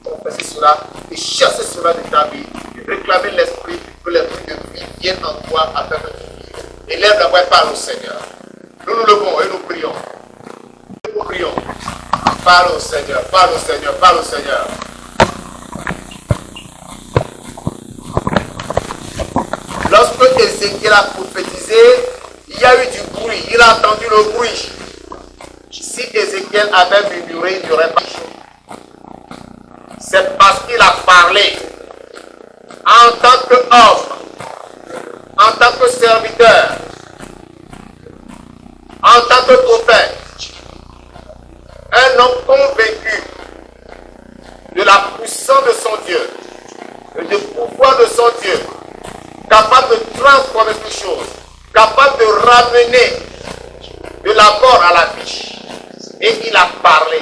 confesser cela et chasser cela de ta vie, et réclamer l'esprit, que l'esprit de vie vienne en toi afin que tu vives. Élève la voix et parle au Seigneur. Nous nous levons et nous prions. Nous prions. Parle au Seigneur, parle au Seigneur, parle au Seigneur. Lorsque Ézéchiel a prophétisé, il y a eu du bruit, il a entendu le bruit. Si Ézéchiel avait murmuré, il n'y aurait pas de chose. C'est parce qu'il a parlé en tant qu'homme, en tant que serviteur, en tant que prophète. Un homme convaincu de la puissance de son Dieu, et du pouvoir de son Dieu, capable de transformer toutes choses, capable de ramener de la mort à la vie. Et il a parlé.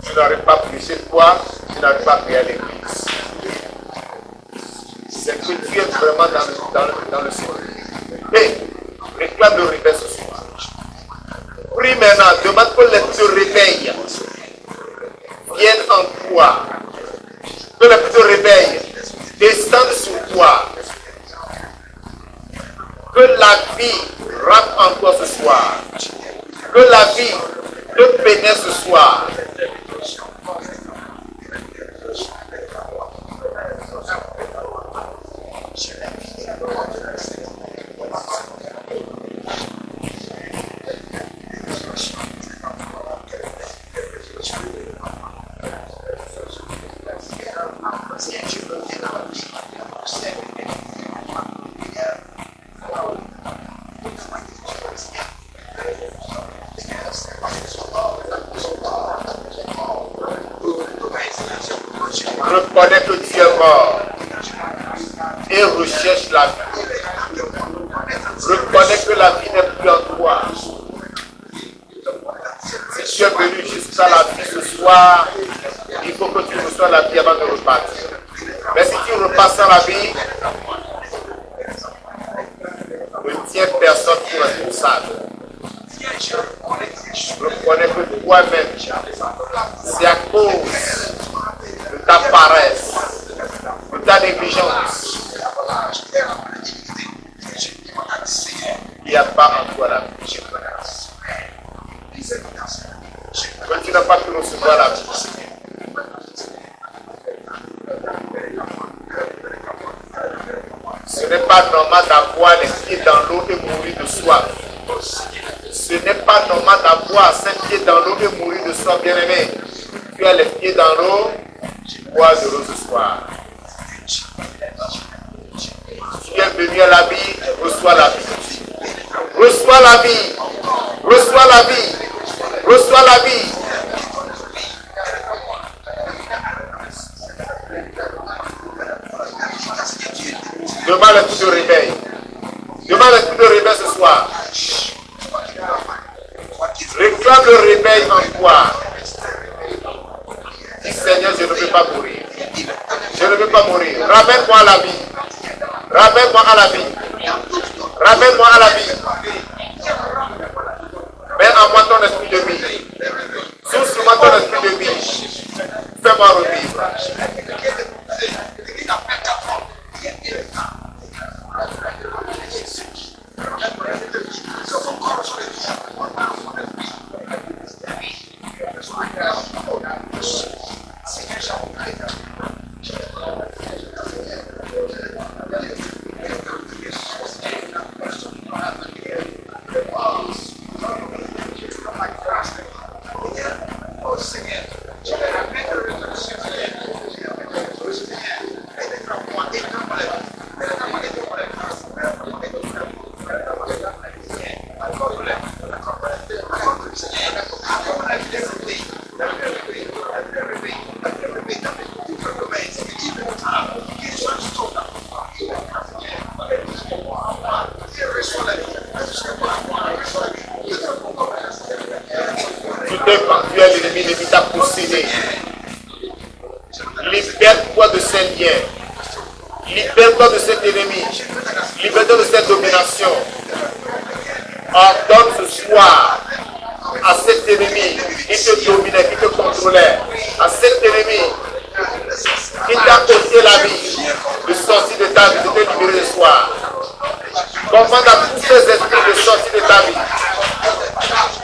Tu n'arrives pas à prêcher toi, tu n'arrives pas à prier à l'église. C'est que tu es vraiment dans le Seigneur. Et réclame le réveil ce soir. Prie maintenant, demande que le réveil vienne en toi. Que le petit réveil descende sur toi. Que la vie rentre en toi ce soir. Que la vie te pénètre ce soir. Reconnais que tu es mort et recherche la vie. Reconnais que la vie n'est plus en toi. Si tu es venu jusqu'à la vie ce soir, il faut que tu reçoives la vie avant de repartir. Mais si tu repasses à la vie, ne tiens personne pour responsable. Reconnais que toi-même, c'est à cause de ta paresse, de ta négligence, il n'y a pas en toi la vie. Quand tu n'as pas pu recevoir la vie, ce n'est pas normal d'avoir les pieds dans l'eau et mourir de soif. Ce n'est pas normal d'avoir 5 pieds dans l'eau et mourir de soif, bien-aimé. Tu as les pieds dans l'eau, tu bois de l'eau ce soir. Tu es venu à la vie, reçois la vie. Reçois la vie. Reçois la vie. Reçois la vie. Demande un coup de réveil. Demande un coup de réveil ce soir. Réclame le réveil en toi. Dis Seigneur, je ne veux pas mourir. Je ne veux pas mourir. Ramène-moi à la vie. Ramène-moi à la vie. Ramène-moi à la vie. Mets en moi ton esprit de vie. Souffle sur moi ton esprit de vie. Fais-moi revivre. L'ennemi t'a possédé. Libère-toi de ces liens. Libère-toi de cet ennemi. Libère-toi de cette domination. Ordonne ce soir à cet ennemi qui te dominait, qui te contrôlait, à cet ennemi qui t'a ôté la vie, de sortir de ta vie, de te libérer ce soir. Commande à tous ces esprits de sortir de ta vie.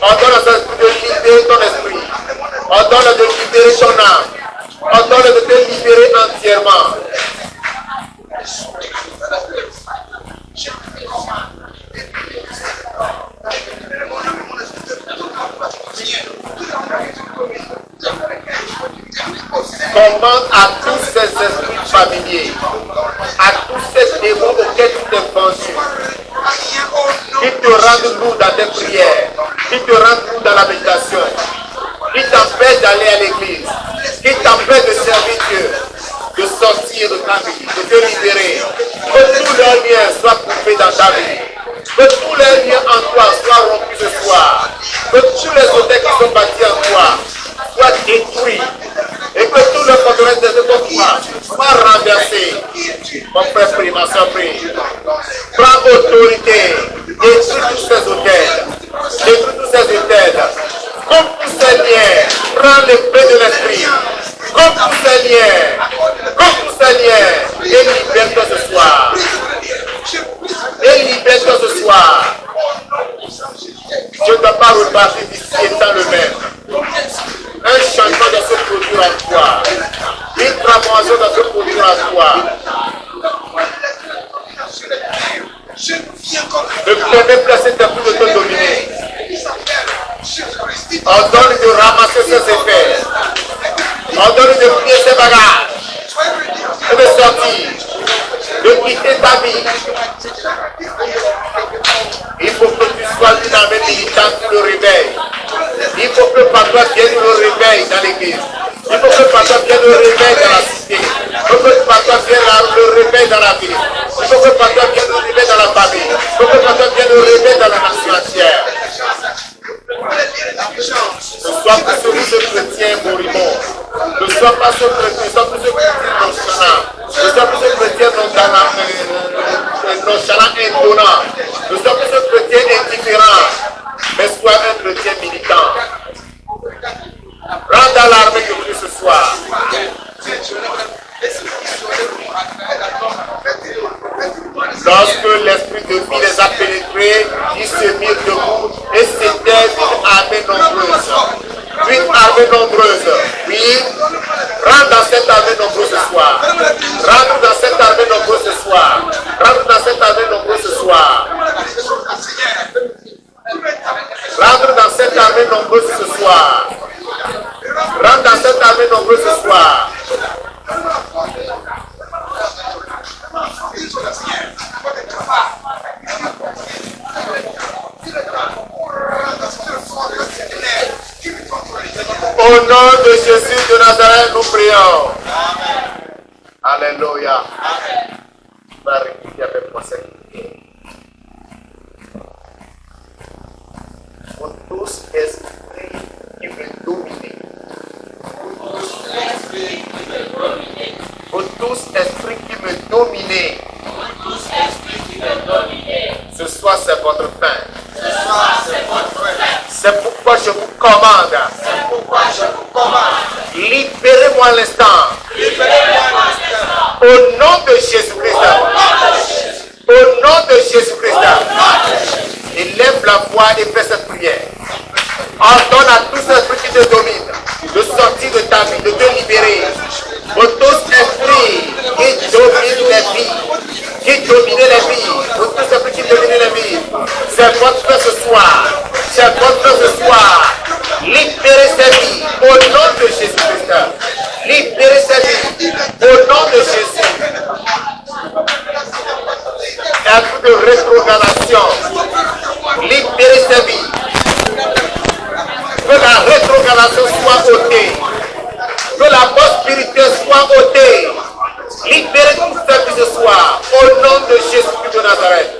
Ordonne à ces esprits de libérer ton esprit. Ordonne de libérer ton âme. Ordonne de te libérer entièrement. Commande à tous ces esprits familiers, à tous ces démons auxquels tu t'es vendu, qui te rendent lourd dans tes prières, qui te rendent lourd dans la méditation, qui t'empêchent d'aller à l'église, qui t'empêchent de servir Dieu, de sortir de ta vie, de te libérer. Que tous leurs liens soient coupés dans ta vie. Que tous les liens en toi soient rompus ce soir. Que tous les hôtels qui sont bâtis en toi soient détruits. Et que tout le forteresse de ton toi soit renversé. Mon frère prie, ma soeur prie. Prends autorité. Détruis tous ces hôtels. Détruis tous ces hôtels. Coupe tous ces liens. Prends l'épée de l'esprit. Coupe tous ces liens. Coupe tous ces liens. Et libère-toi ce soir. Et libère-toi ce soir. Je ne dois pas repartir d'ici étant le même. Un changement doit se produire en toi. Une transformation doit se produire en toi. Ne permets plus à cet esprit de te dominer. Ordonne de ramasser ses effets. Ordonne de plier ses bagages. Et de sortir. De quitter ta vie. Il faut que tu sois une armée militante pour le réveil. Il faut que par toi vienne le réveil dans l'église. Il faut que par toi vienne le réveil dans la cité. Il faut que par toi vienne le réveil dans la ville. Il faut que par toi vienne le réveil dans la famille. Il faut que par toi vienne le réveil dans la nation entière. Ne sois pas ce chrétien moribond. Ne sois pas ce chrétien, ne sois pas ce chrétien nonchalant. Ne sois pas ce chrétien nonchalant indonnant. Ne sois pas ce chrétien indifférent. Mais sois un chrétien militant. Rentre dans l'armée de Dieu ce soir. Lorsque l'esprit de vie les a pénétrés, ils se mirent debout et c'était une armée nombreuse. Une armée nombreuse. Oui, rentre dans cette armée nombreuse ce soir. Rentre dans cette armée nombreuse ce soir. Rentre dans cette armée nombreuse ce soir. Rentre dans cette armée nombreuse ce soir. Rentre dans cette armée nombreuse ce soir. Au nom de Jésus de Nazareth, nous prions. Amen. Alléluia. Va répéter avec moi cette prière. Pour tous esprits qui me dominent. Pour tous esprits qui me dominent. Ce soir c'est votre fin. C'est pourquoi je vous commande. Libérez-moi l'instant. Au nom de Jésus-Christ. Au nom de Jésus-Christ. Élève la voix et fais cette prière. Ordonne à tous ces esprits qui te dominent de sortir de ta vie, de te libérer. Pour tous esprits qui dominent les vies, qui dominent les vies, pour tous esprits qui dominent les vies, c'est votre frère ce soir. C'est votre frère ce soir. Libérez ces vies au nom de Jésus-Christ. Libérez ces vies au nom de Jésus. Un coup de rétrogradation. Libérez ces vies. Que la rétrogradation soit ôtée. Que la mort spirituelle soit ôtée. Libérez tous ces vies ce soir au nom de Jésus-Christ de Nazareth.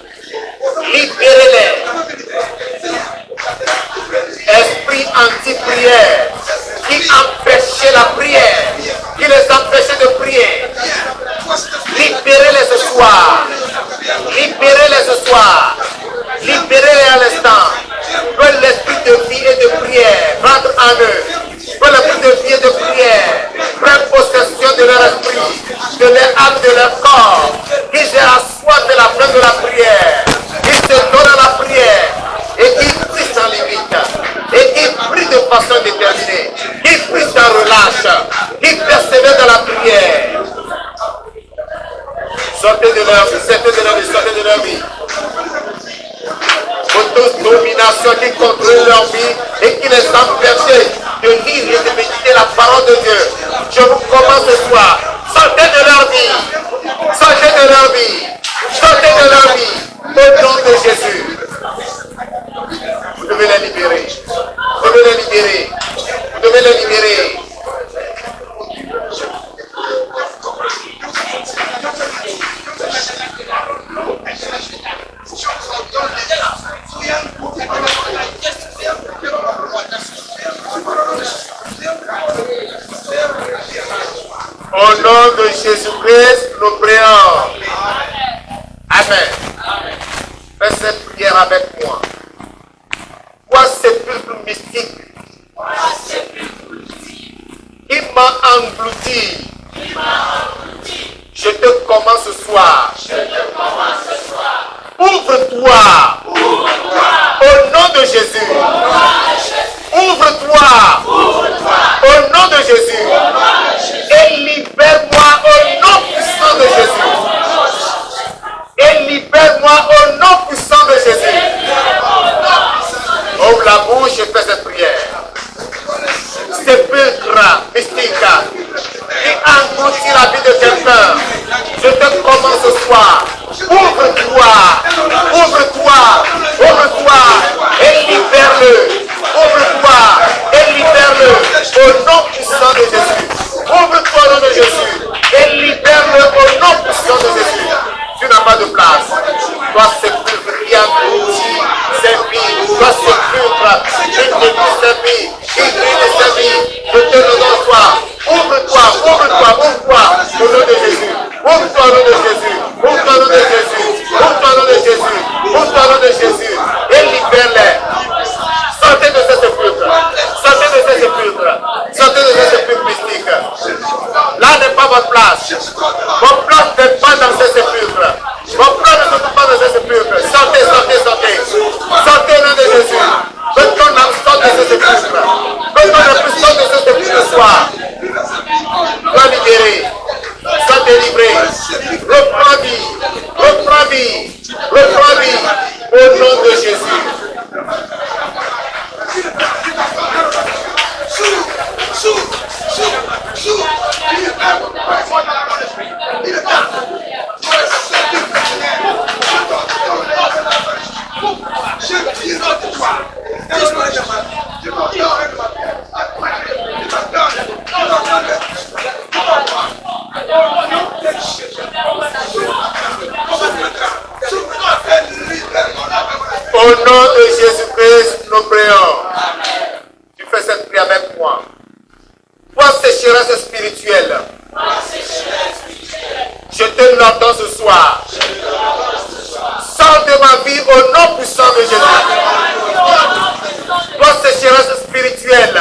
Libérez-les. Esprit anti-prière qui empêchait la prière, qui les empêchait de prier. Libérez-les ce soir. Libérez-les ce soir. Libérez-les à l'instant. Que l'esprit de vie et de prière rentre en eux. Que l'esprit de vie et de prière prenne possession de leur esprit, de leur âme, de leur corps. Qu'ils aient la soif et la faim de la prière. Qu'ils se donnent à la prière. Et qu'ils prient sans limite. Et qu'ils prient de façon déterminée. Qu'ils prient sans relâche. Qu'ils persévèrent dans la prière. Sortez de leur vie, sortez de leur vie, sortez de leur vie. Pour toute domination qui contrôle leur vie et qui les empêche de lire et de méditer la parole de Dieu. Je vous commande ce soir. Sortez de leur vie. Sortez de leur vie. Sortez de leur vie. Au nom de Jésus. Vous devez les libérer. Vous devez les libérer. Vous devez les libérer. Au nom de Jésus-Christ, nous prions. Amen. Fais cette prière avec moi. Toi, sépulcre mystique qui m'a englouti. Je te commande ce soir. Ouvre-toi. Au nom de Jésus. Ouvre-toi. Au nom de Jésus. Et libère-moi au nom puissant de Jésus. Et libère-moi au nom puissant de Jésus. Ouvre la bouche et fais cette prière. Sépulcre mystique qui engloutit la vie de quelqu'un. Je te commande ce soir. Ouvre-toi. Ouvre-toi. Ouvre-toi. Et libère-le. Ouvre-toi. Et libère-le. Au nom puissant de Jésus. Ouvre-toi au nom de Jésus. Et libère-le au nom puissant de Jésus. Tu n'as pas de place. Toi, sépulcre qui engloutit ses vies. Toi, sépulcre qui détruit ses vies. Qui grille ses vies. Je te le donne toi. Ouvre-toi, ouvre-toi, ouvre-toi au nom de Jésus. Ouvre-toi au nom de Jésus. Ouvre-toi au nom de Jésus. Ouvre-toi au nom de Jésus. Ouvre-toi au nom de Jésus. Et libère-les. Sortez de ce sépulcre. Sortez de ce sépulcre. Sortez de ce sépulcre mystique. Là n'est pas votre place. Votre place n'est pas dans ce sépulcre. Votre place ne se trouve pas dans ce sépulcre. Sortez, sortez, sortez. Sortez au nom de Jésus. Que ton âme sorte de ce sépulcre. Que ton âme sorte de ce sépulcre ce soir. Sois libéré. Sois délivré. Reprends vie. Reprends vie. Reprends vie. Au nom de Jésus. Au nom de Jésus-Christ, nous prions. Tu fais cette prière avec moi. Toi, sécheresse spirituelle, je te l'entends ce soir. Sors de ma vie au nom puissant de Jésus. Toi, sécheresse spirituelle,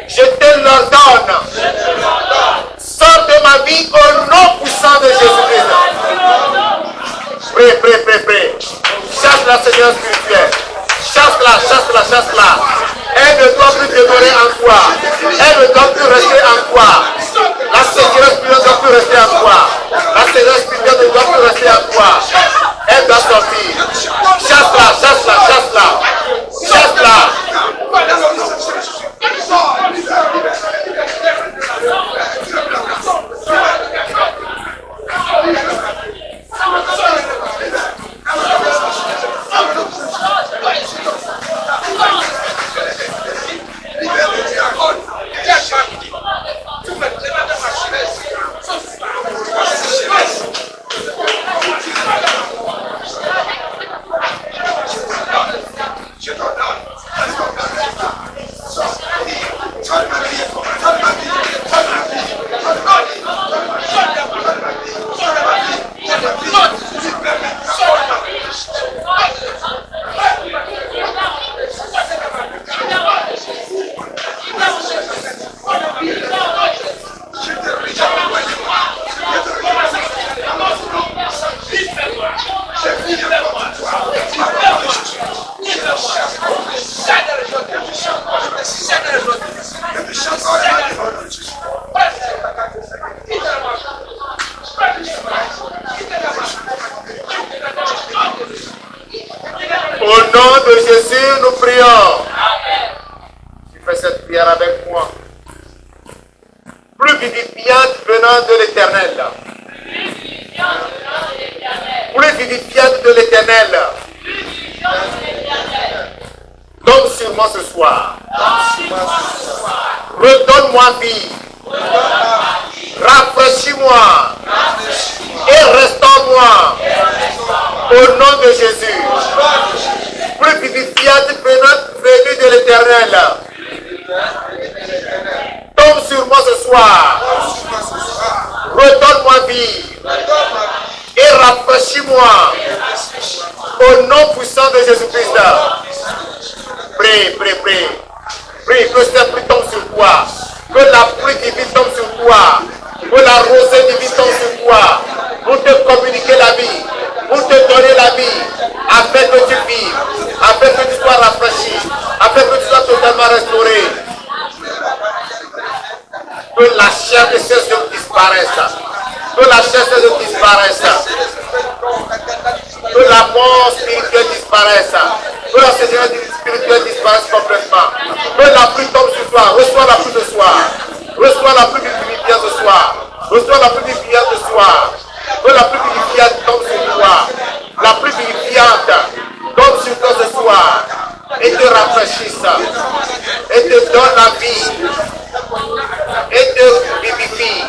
je te l'ordonne. Sors de ma vie au nom puissant de Jésus-Christ. Prie, prie, prie, prie. Chasse la sécheresse spirituelle. Chasse-la, chasse-la, chasse-la. Elle ne doit plus demeurer en toi. Elle ne doit plus rester en toi. La sécheresse spirituelle ne doit plus rester en toi. La sécheresse spirituelle ne doit plus rester en toi. Elle doit sortir. Chasse-la, chasse-la, chasse-la. Chasse-la. Au nom de Jésus, nous prions. Tu fais cette prière avec moi. Plus vivifiante venant de l'Éternel. Plus vivifiante de l'Éternel. Tombe sur moi ce soir. Redonne-moi vie. Rafraîchis-moi. Et restaure-moi. Au nom de Jésus. Plus vivifiante venue de l'Éternel. Tombe sur moi ce soir. Redonne-moi vie. Et rafraîchis-moi. Au nom puissant de Jésus-Christ. Prie, prie, prie. Prie que cette pluie tombe sur toi. Que la pluie divine tombe sur toi. Que la rosée divine tombe sur toi. Pour te communiquer la vie. Pour te donner la vie. afin que tu vives, afin que tu sois rafraîchi, afin que tu sois totalement restauré. Que la chair de ces hommes disparaisse. Que la chair de ces hommes disparaisse. Que la mort spirituelle disparaisse. Que la sécheresse spirituelle disparaisse complètement. Que la pluie tombe sur toi. Reçois la pluie ce soir. Reçois la pluie vivifiante ce soir. Reçois la pluie vivifiante ce soir. Que la pluie vivifiante tombe sur toi. La pluie vivifiante tombe sur toi ce soir. Et te rafraîchisse. Et te donne la vie. Et te vivifie.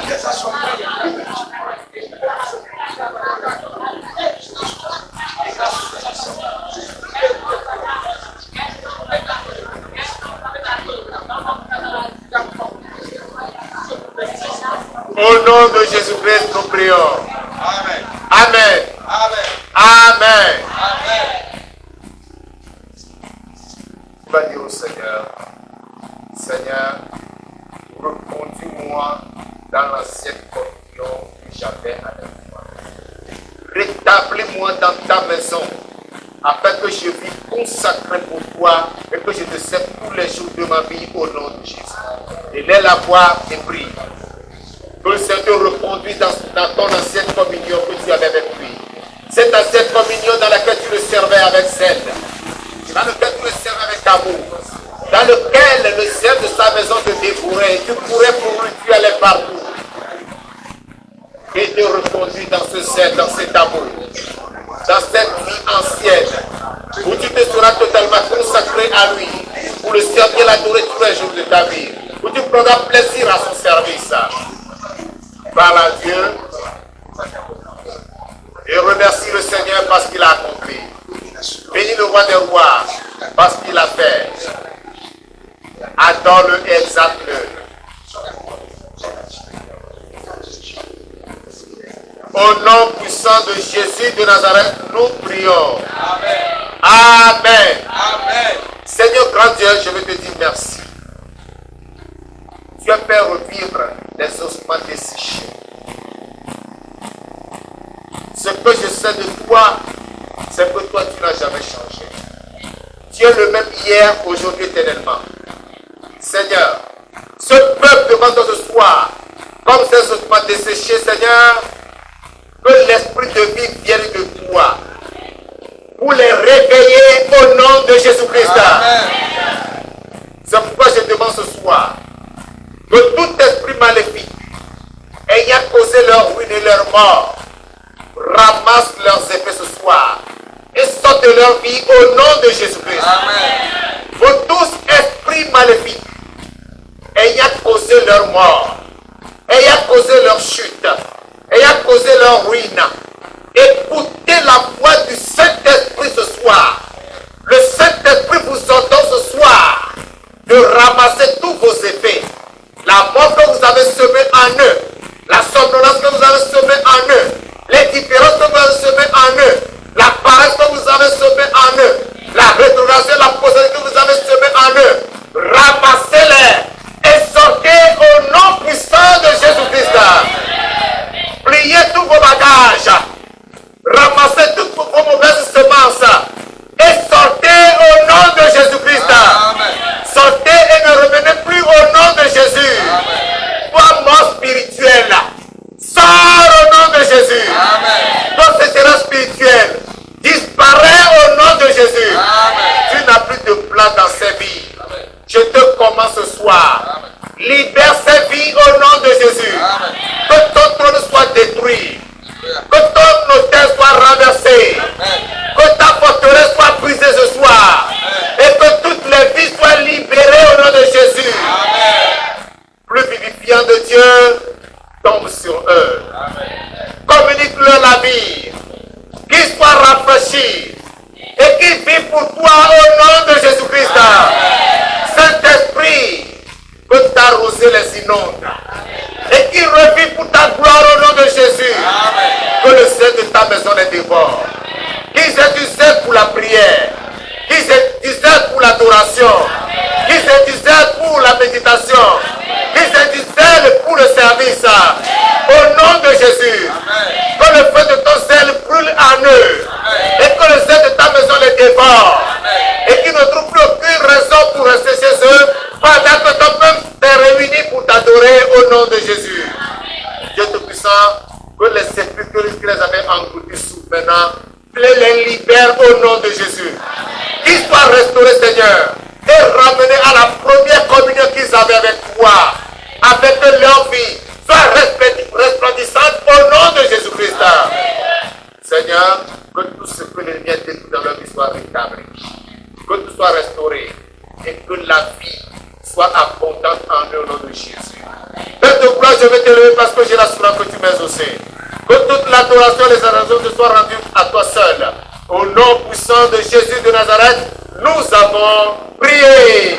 Au nom de Jésus-Christ, nous prions. Amen. Amen. Amen. Amen. Tu vas dire au Seigneur, Seigneur, reconduis-moi dans l'ancienne communion que j'avais avec toi. Rétablis-moi dans ta maison, afin que je vive consacré pour toi et que je te serve tous les jours de ma vie au nom de Jésus. Et laisse la voix et prie. Que le Seigneur te reconduise dans ton ancienne communion que tu avais avec lui. Cette ancienne communion dans laquelle tu le servais avec zèle, dans laquelle tu le servais avec amour, dans lequel le ciel de sa maison te dévourait, tu courais pour lui, tu allais partout. Et te reconduit dans ce zèle, dans cet amour, dans cette vie ancienne, où tu te seras totalement consacré à lui, pour le servir et l'adorer tous les jours de ta vie, où tu prendras plaisir à son service. Parle à Dieu et remercie le Seigneur parce qu'il a accompli. Bénis le roi des rois parce qu'il a fait. Adore-le et exalte-le. Au nom puissant de Jésus de Nazareth, nous prions. Amen. Amen. Amen. Seigneur grand Dieu, je veux te dire merci. Tu as fait revivre les ossements desséchés. Ce que je sais de toi, c'est que toi, tu n'as jamais changé. Tu es le même hier, aujourd'hui, éternellement. Seigneur, ce peuple demande ce soir, comme ces ossements desséchés, Seigneur, que l'esprit de vie vienne de toi pour les réveiller au nom de Jésus-Christ. C'est pourquoi je demande ce soir que tout esprit maléfique ayant causé leur ruine et leur mort ramasse leurs effets ce soir et sorte de leur vie au nom de Jésus-Christ. Pour tous esprits maléfiques ayant causé leur mort, ayant causé leur chute, ayant causé leur ruine, écoutez la voix du Saint-Esprit ce soir. Le Saint-Esprit vous ordonne ce soir de ramasser tous vos effets. La mort que vous avez semée en eux, la somnolence que vous avez semée en eux, les différences que vous avez semées en eux, la paresse que vous avez semée en eux, la rétrogradation, la possession que vous avez semée en eux, ramassez-les et sortez au nom puissant de Jésus-Christ. Pliez tous vos bagages, ramassez toutes vos mauvaises semences et sortez au nom de Jésus-Christ. Sortez et ne revenez plus au nom de Jésus. Toi, mort spirituelle, sors au nom de Jésus. Toi, sécheresse spirituelle, disparaît au nom de Jésus. Tu n'as plus de place dans ces vies. Je te commande ce soir. Libère ces vies au nom de Jésus. Que ton trône soit détruit. Que ton hôtel soit renversé. Que ta forteresse soit brisée ce soir. Et que toutes les vies soient libérées au nom de Jésus. Plus vivifiant de Dieu, tombe sur eux. Communique-leur la vie. Qu'ils soient rafraîchis. Et qu'ils vivent pour toi au nom de Jésus-Christ. Saint-Esprit, que ta rosée les inonde. Et qu'ils revivent pour ta gloire au nom de Jésus. Que le ciel de ta maison les dévore. Qu'ils aient du zèle pour la prière. Qu'ils aient du zèle pour l'adoration. Qu'ils aient du zèle pour la méditation. Qu'ils aient du zèle pour le service. Au nom de Jésus. Que le feu de ton zèle brûle en eux. Et que les aides de ta maison les dévorent. Et qu'ils ne trouvent plus aucune raison pour rester chez eux pendant que ton peuple t'est réuni pour t'adorer au nom de Jésus. Dieu Tout-Puissant, que les sépultures qui les avaient engloutis sous maintenant, les libère au nom de Jésus. Qu'ils soient restaurés, Seigneur, et ramenés à la première communion qu'ils avaient avec toi, avec que leur vie soit resplendissante au nom de Jésus-Christ. Seigneur, que tout ce que les liens détruits dans leur vie soit rétabli, que tout soit restauré et que la vie soit abondante en eux au nom de Jésus. Père de gloire, je vais te lever parce que j'ai l'assurance que tu m'as exaucé. Que toute l'adoration et les adorations te soient rendues à toi seul. Au nom puissant de Jésus de Nazareth, nous avons prié.